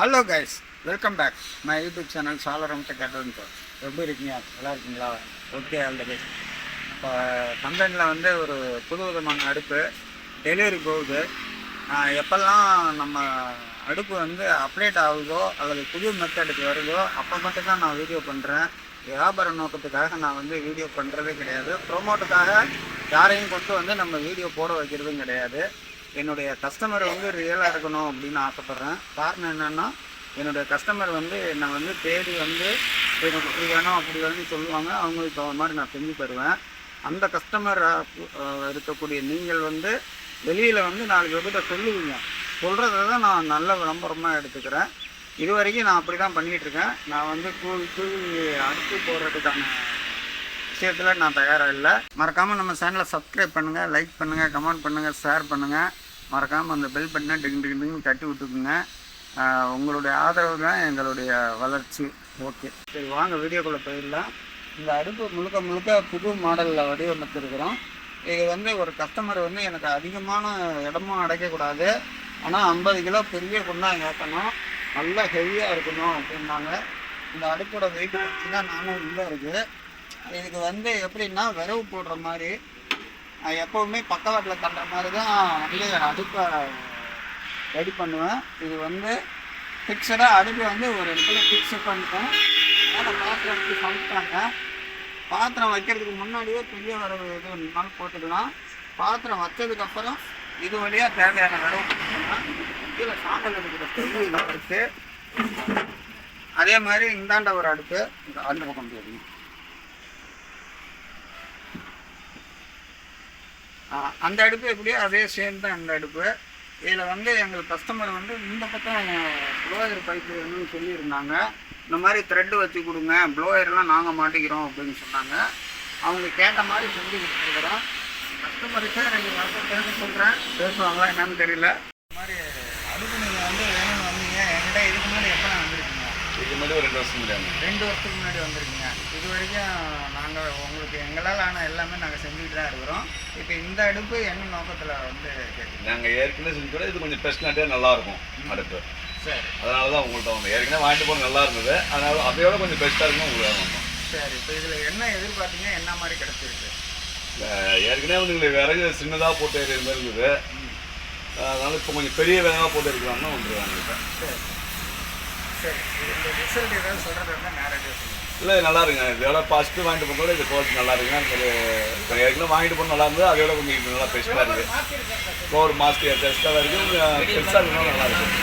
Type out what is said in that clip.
Hello guys, welcome back my YouTube channel Salaram tech adventure. எப்படி இருக்கீங்க? நல்லா இருக்கீங்களா? Okay, all the best. இப்போ கம்பெனியில் வந்து ஒரு புது விதமான அடுப்பு டெலிவரி போகுது. எப்போல்லாம் நம்ம அடுப்பு வந்து அப்டேட் ஆகுதோ அல்லது புது மெத்தடுக்கு வருதோ அப்போ மட்டும்தான் நான் வீடியோ பண்ணுறேன். வியாபார நோக்கத்துக்காக நான் வந்து வீடியோ பண்ணுறதே கிடையாது. ப்ரொமோட்டுக்காக யாரையும் கொண்டு வந்து நம்ம வீடியோ போட வைக்கிறதும் கிடையாது. என்னுடைய கஸ்டமர் வந்து ரியலாக இருக்கணும் அப்படின்னு ஆசைப்பட்றேன். காரணம் என்னென்னா, என்னுடைய கஸ்டமர் வந்து என்னை வந்து தேடி வந்து எனக்கு இப்படி வேணும் அப்படி வேணும்னு சொல்லுவாங்க. அவங்களுக்கு தகுந்த மாதிரி நான் செஞ்சு தருவேன். அந்த கஸ்டமர் இருக்கக்கூடிய நீங்கள் வந்து வெளியில் வந்து 4 பேர்கிட்ட சொல்லுவீங்க. சொல்கிறத தான் நான் நல்ல விளம்பரமாக எடுத்துக்கிறேன். இது வரைக்கும் நான் அப்படி தான் பண்ணிகிட்ருக்கேன். நான் வந்து கூவி அடுத்து போடுறதுக்கான விஷயத்தில் நான் தயாராக இல்லை. மறக்காமல் நம்ம சேனலை சப்ஸ்கிரைப் பண்ணுங்கள், லைக் பண்ணுங்கள், கமெண்ட் பண்ணுங்கள், ஷேர் பண்ணுங்கள். மறக்காமல் அந்த பெல் பட்டனை டிங்கு தட்டி விட்டுக்குங்க. உங்களுடைய ஆதரவு தான் எங்களுடைய வளர்ச்சி. ஓகே, சரி வாங்க வீடியோக்குள்ளே போயிடலாம். இந்த அடுப்பு முழுக்க புது மாடலில் வடிவமைச்சிருக்கிறோம். இது வந்து ஒரு கஸ்டமர் வந்து எனக்கு அதிகமான இடமும் அடைக்கக்கூடாது, ஆனால் 50 கிலோ பெரிய குண்டாக ஏற்றணும், நல்லா ஹெவியாக இருக்கணும் அப்படின்னாங்க. இந்த அடுப்போட வெயிட் பார்த்தீங்கன்னா 400 கிலோ இருக்குது. இதுக்கு வந்து எப்படின்னா விரவு போடுற மாதிரி எப்போவுமே பக்கவாட்டில் தள்ளுற மாதிரி தான் வந்து அடுப்பை ரெடி பண்ணுவேன். இது வந்து ஃபிக்ஸடாக அடுப்பை வந்து ஒரு இடத்துல ஃபிக்ஸ் பண்ணிட்டேன். மேலே பாத்திரம் வந்து சமைப்பாங்க. பாத்திரம் வைக்கிறதுக்கு முன்னாடியே பெரிய விரவு இது நாள் போட்டுக்கலாம். பாத்திரம் வச்சதுக்கப்புறம் இது வழியாக தேவையான விரவு போட்டுக்கலாம். கீழே சாம்பல் எடுக்கிற பெரிய அடுப்பு. அதே மாதிரி இந்தாண்ட ஒரு அடுப்பு அந்த பக்கம் போடுங்க. அந்த அடுப்பு எப்படியோ அதே சேம் தான் அந்த அடுப்பு. இதில் வந்து எங்கள் கஸ்டமர் வந்து இந்த பக்கம் ப்ளோயர் பைப்பு வேணும்னு சொல்லியிருந்தாங்க. இந்த மாதிரி த்ரெட்டு வச்சு கொடுங்க, ப்ளோயர்லாம் நாங்கள் மாட்டிக்கிறோம் அப்படின்னு சொன்னாங்க. அவங்க கேட்ட மாதிரி செஞ்சு கொடுத்துருக்குறோம். கஸ்டமருக்கு 2 வருஷம் சொல்கிறேன், பேசுவாங்களா என்னன்னு தெரியல. இந்த மாதிரி அடுப்பு நீங்கள் வந்து வேணும்னு வந்தீங்க என்கிட்ட. இதுக்கு முன்னாடி எப்போ வந்துருக்கீங்க? இதுக்கு முன்னாடி ஒரு 2 வருஷம் முன்னாடி 2 வருஷத்துக்கு முன்னாடி வந்திருக்கீங்க. இது வரைக்கும் நாங்கள் உங்களுக்கு எங்களால் ஆனால் எல்லாமே நாங்கள் செஞ்சுட்டு தான் இருக்கிறோம். இப்போ இந்த அடுப்பு என்ன நோக்கத்தில் வந்து கேட்குறீங்க? நாங்கள் ஏற்கனவே செஞ்சு கூட இது கொஞ்சம் பெஸ்ட்னாட்டே நல்லாயிருக்கும் அடுப்பு. சரி, அதனால தான் உங்கள்கிட்ட வந்து ஏற்கனவே வாங்கிட்டு போக நல்லா இருந்தது. அதனால அதையோட கொஞ்சம் பெஸ்ட்டாக இருக்கும் உங்களுக்கு வந்தோம். சரி, இப்போ இதில் என்ன எதிர்பார்த்தீங்க? என்ன மாதிரி கிடச்சிருக்கு? ஏற்கனவே வந்து எங்களுக்கு விறகு சின்னதாக போட்டு எறிகிற மாதிரி இருந்தது. அதனால இப்போ கொஞ்சம் பெரிய விறகாக போட்டு இருக்கிறாங்கன்னா வந்துருவாங்க. சரி சரி, இந்த ரிசல்ட் ஏதாவது சொல்கிறது இருந்தால் நேரடியாக சொல்லுங்கள். இல்லை, நல்லா இருக்குங்க. இதோட ஃபஸ்ட்டு வாங்கிட்டு போனதோட இது குவாலிட்டி நல்லா இருக்குங்க. இப்போ ஏற்கனவே வாங்கிட்டு போன நல்லா இருந்தது. அதோட கொஞ்சம் நல்லா பெஸ்ட்டாக இருக்குது. ஒரு மாதத்துக்கு டெஸ்ட்டாக இருக்குது. பெருசாக இருக்கணும், நல்லா இருக்கும்.